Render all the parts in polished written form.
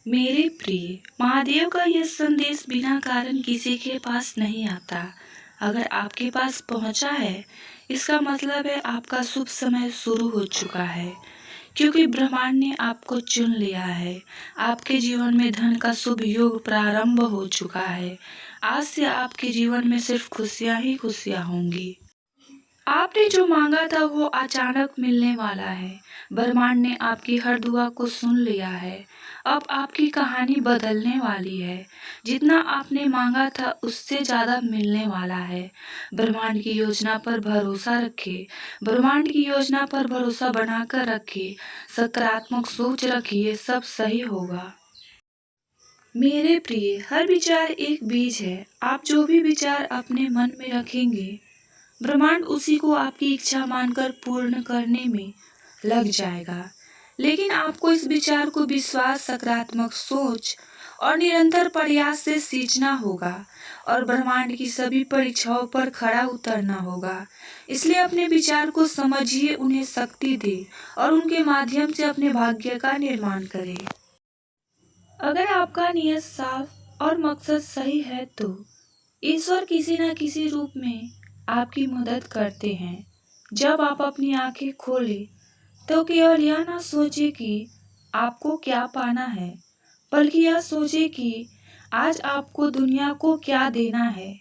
मेरे प्रिय, महादेव का यह संदेश बिना कारण किसी के पास नहीं आता। अगर आपके पास पहुंचा है, इसका मतलब है आपका शुभ समय शुरू हो चुका है, क्योंकि ब्रह्मांड ने आपको चुन लिया है। आपके जीवन में धन का शुभ योग प्रारंभ हो चुका है। आज से आपके जीवन में सिर्फ खुशियां ही खुशियां होंगी। आपने जो मांगा था वो अचानक मिलने वाला है। ब्रह्मांड ने आपकी हर दुआ को सुन लिया है। अब आपकी कहानी बदलने वाली है। जितना आपने मांगा था उससे ज्यादा मिलने वाला है। ब्रह्मांड की योजना पर भरोसा रखिए। ब्रह्मांड की योजना पर भरोसा बनाकर रखिए। सकारात्मक सोच रखिए, सब सही होगा। मेरे प्रिय, हर विचार एक बीज है। आप जो भी विचार अपने मन में रखेंगे, ब्रह्मांड उसी को आपकी इच्छा मानकर पूर्ण करने में लग जाएगा। लेकिन आपको इस विचार को विश्वास, सकारात्मक सोच और निरंतर प्रयास से सींचना होगा और ब्रह्मांड की सभी परीक्षाओं पर खरा उतरना होगा। इसलिए अपने विचार को समझिए, उन्हें शक्ति दे और उनके माध्यम से अपने भाग्य का निर्माण करें। अगर आपका नियत साफ और मकसद सही है तो ईश्वर किसी न किसी रूप में आपकी मदद करते हैं। जब आप अपनी आंखें खोलें तो केवल यह ना सोचे कि आपको क्या पाना है, बल्कि यह सोचे कि आज आपको दुनिया को क्या देना है।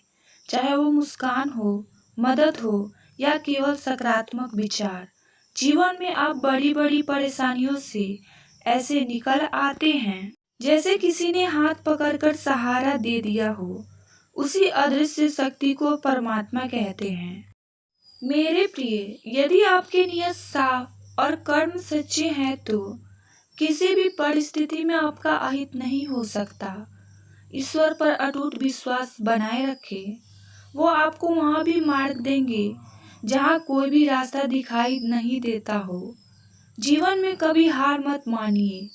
चाहे वो मुस्कान हो, मदद हो या केवल सकारात्मक विचार। जीवन में आप बड़ी बड़ी परेशानियों से ऐसे निकल आते हैं जैसे किसी ने हाथ पकड़कर सहारा दे दिया हो। उसी अदृश्य शक्ति को परमात्मा कहते हैं। मेरे प्रिय, यदि आपके नियत साफ और कर्म सच्चे हैं तो किसी भी परिस्थिति में आपका अहित नहीं हो सकता। ईश्वर पर अटूट विश्वास बनाए रखें। वो आपको वहां भी मार्ग देंगे जहां कोई भी रास्ता दिखाई नहीं देता हो। जीवन में कभी हार मत मानिए,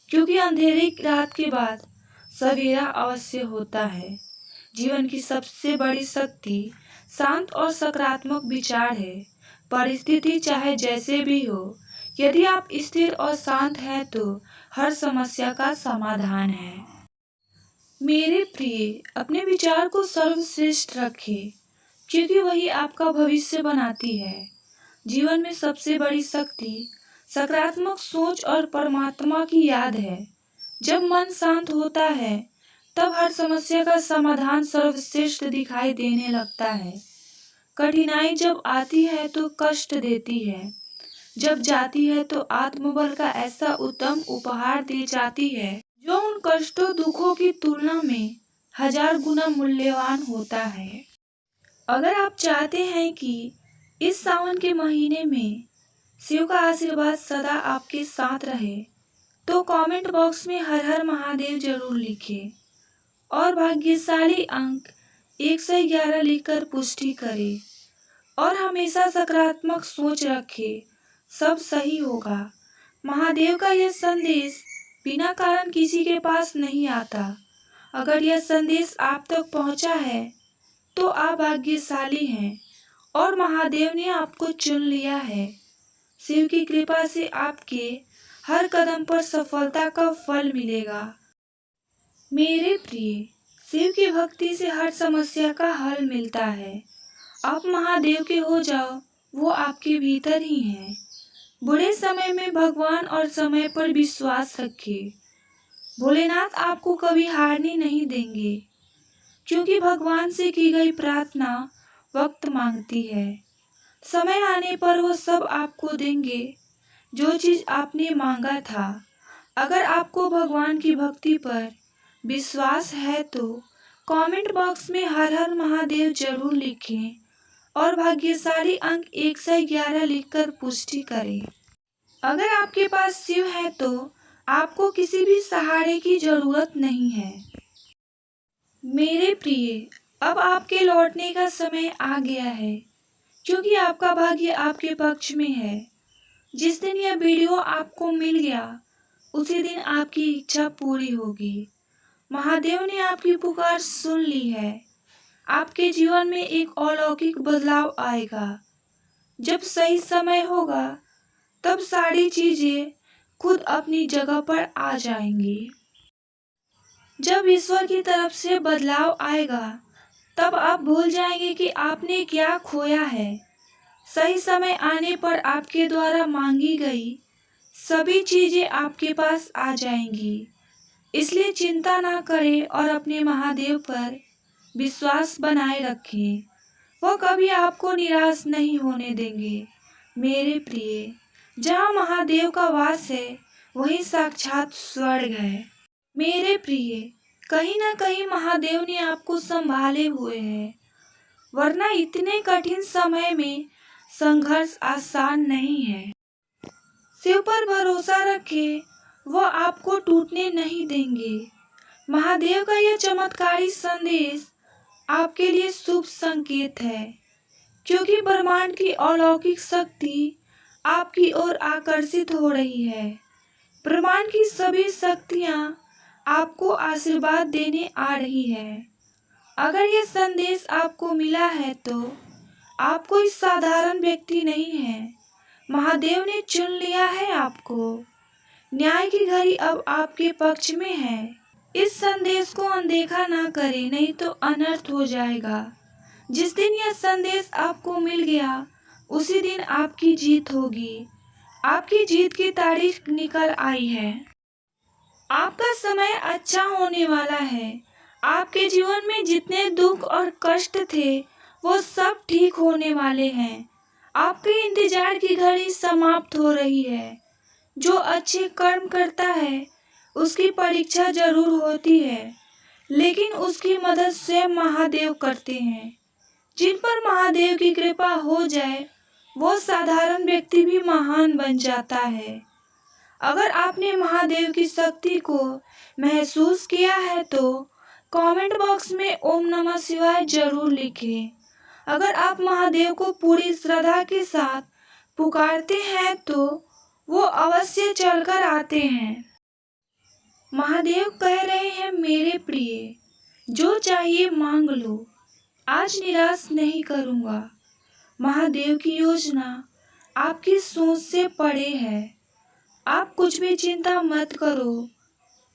क्योंकि अंधेरी रात के बाद सवेरा अवश्य होता है। जीवन की सबसे बड़ी शक्ति शांत और सकारात्मक विचार है। परिस्थिति चाहे जैसे भी हो, यदि आप स्थिर और शांत हैं तो हर समस्या का समाधान है। मेरे प्रिय, अपने विचार को सर्वश्रेष्ठ रखें, क्योंकि वही आपका भविष्य बनाती है। जीवन में सबसे बड़ी शक्ति सकारात्मक सोच और परमात्मा की याद है। जब मन शांत होता है तब हर समस्या का समाधान सर्वश्रेष्ठ दिखाई देने लगता है। कठिनाई जब आती है तो कष्ट देती है, जब जाती है तो आत्मबल का ऐसा उत्तम उपहार दे जाती है जो उन कष्टों दुखों की तुलना में 1000 गुना मूल्यवान होता है। अगर आप चाहते हैं कि इस सावन के महीने में शिव का आशीर्वाद सदा आपके साथ रहे, तो कमेंट बॉक्स में हर हर महादेव जरूर लिखें और भाग्यशाली अंक 111 लिखकर पुष्टि करें और हमेशा सकारात्मक सोच रखें, सब सही होगा। महादेव का यह संदेश बिना कारण किसी के पास नहीं आता। अगर यह संदेश आप तक पहुंचा है तो आप भाग्यशाली हैं और महादेव ने आपको चुन लिया है। शिव की कृपा से आपके हर कदम पर सफलता का फल मिलेगा। मेरे प्रिय, शिव की भक्ति से हर समस्या का हल मिलता है। आप महादेव के हो जाओ, वो आपके भीतर ही हैं। बुरे समय में भगवान और समय पर विश्वास रखिए। भोलेनाथ आपको कभी हारने नहीं देंगे, क्योंकि भगवान से की गई प्रार्थना वक्त मांगती है। समय आने पर वो सब आपको देंगे जो चीज आपने मांगा था। अगर आपको भगवान की भक्ति पर विश्वास है तो कमेंट बॉक्स में हर हर महादेव जरूर लिखें और भाग्यशाली अंक 111 लिखकर पुष्टि करें। अगर आपके पास शिव है तो आपको किसी भी सहारे की जरूरत नहीं है। मेरे प्रिय, अब आपके लौटने का समय आ गया है, क्योंकि आपका भाग्य आपके पक्ष में है। जिस दिन यह वीडियो आपको मिल गया, उसी दिन आपकी इच्छा पूरी होगी। महादेव ने आपकी पुकार सुन ली है। आपके जीवन में एक अलौकिक बदलाव आएगा। जब सही समय होगा तब सारी चीजें खुद अपनी जगह पर आ जाएंगी। जब ईश्वर की तरफ से बदलाव आएगा तब आप भूल जाएंगे कि आपने क्या खोया है। सही समय आने पर आपके द्वारा मांगी गई सभी चीजें आपके पास आ जाएंगी। इसलिए चिंता ना करें और अपने महादेव पर विश्वास बनाए रखें। वो कभी आपको निराश नहीं होने देंगे। मेरे प्रिय, जहाँ महादेव का वास है वहीं साक्षात स्वर्ग है। मेरे प्रिय, कहीं ना कहीं महादेव ने आपको संभाले हुए हैं, वरना इतने कठिन समय में संघर्ष आसान नहीं है। शिव पर भरोसा रखें, वो आपको टूटने नहीं देंगे। महादेव का यह चमत्कारी संदेश आपके लिए शुभ संकेत है, क्योंकि ब्रह्मांड की अलौकिक शक्ति आपकी ओर आकर्षित हो रही है। ब्रह्मांड की सभी शक्तियाँ आपको आशीर्वाद देने आ रही है। अगर यह संदेश आपको मिला है तो आप कोई साधारण व्यक्ति नहीं है। महादेव ने चुन लिया है आपको। न्याय की घड़ी अब आपके पक्ष में है। इस संदेश को अनदेखा ना करें, नहीं तो अनर्थ हो जाएगा। जिस दिन यह संदेश आपको मिल गया उसी दिन आपकी जीत होगी। आपकी जीत की तारीख निकल आई है। आपका समय अच्छा होने वाला है। आपके जीवन में जितने दुख और कष्ट थे वो सब ठीक होने वाले हैं। आपके इंतजार की घड़ी समाप्त हो रही है। जो अच्छे कर्म करता है उसकी परीक्षा जरूर होती है, लेकिन उसकी मदद स्वयं महादेव करते हैं। जिन पर महादेव की कृपा हो जाए वो साधारण व्यक्ति भी महान बन जाता है। अगर आपने महादेव की शक्ति को महसूस किया है तो कमेंट बॉक्स में ओम नमः शिवाय जरूर लिखें। अगर आप महादेव को पूरी श्रद्धा के साथ पुकारते हैं तो वो अवश्य चलकर आते हैं। महादेव कह रहे हैं, मेरे प्रिय, जो चाहिए मांग लो, आज निराश नहीं करूँगा। महादेव की योजना आपकी सोच से परे है। आप कुछ भी चिंता मत करो।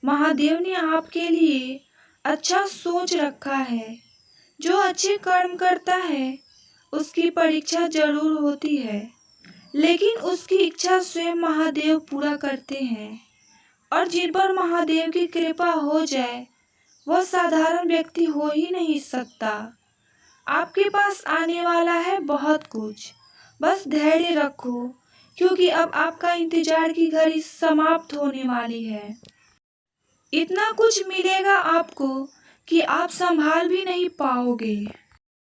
महादेव ने आपके लिए अच्छा सोच रखा है। जो अच्छे कर्म करता है उसकी परीक्षा जरूर होती है, लेकिन उसकी इच्छा स्वयं महादेव पूरा करते हैं। और जिन पर महादेव की कृपा हो जाए वह साधारण व्यक्ति हो ही नहीं सकता। आपके पास आने वाला है बहुत कुछ, बस धैर्य रखो, क्योंकि अब आपका इंतजार की घड़ी समाप्त होने वाली है। इतना कुछ मिलेगा आपको कि आप संभाल भी नहीं पाओगे।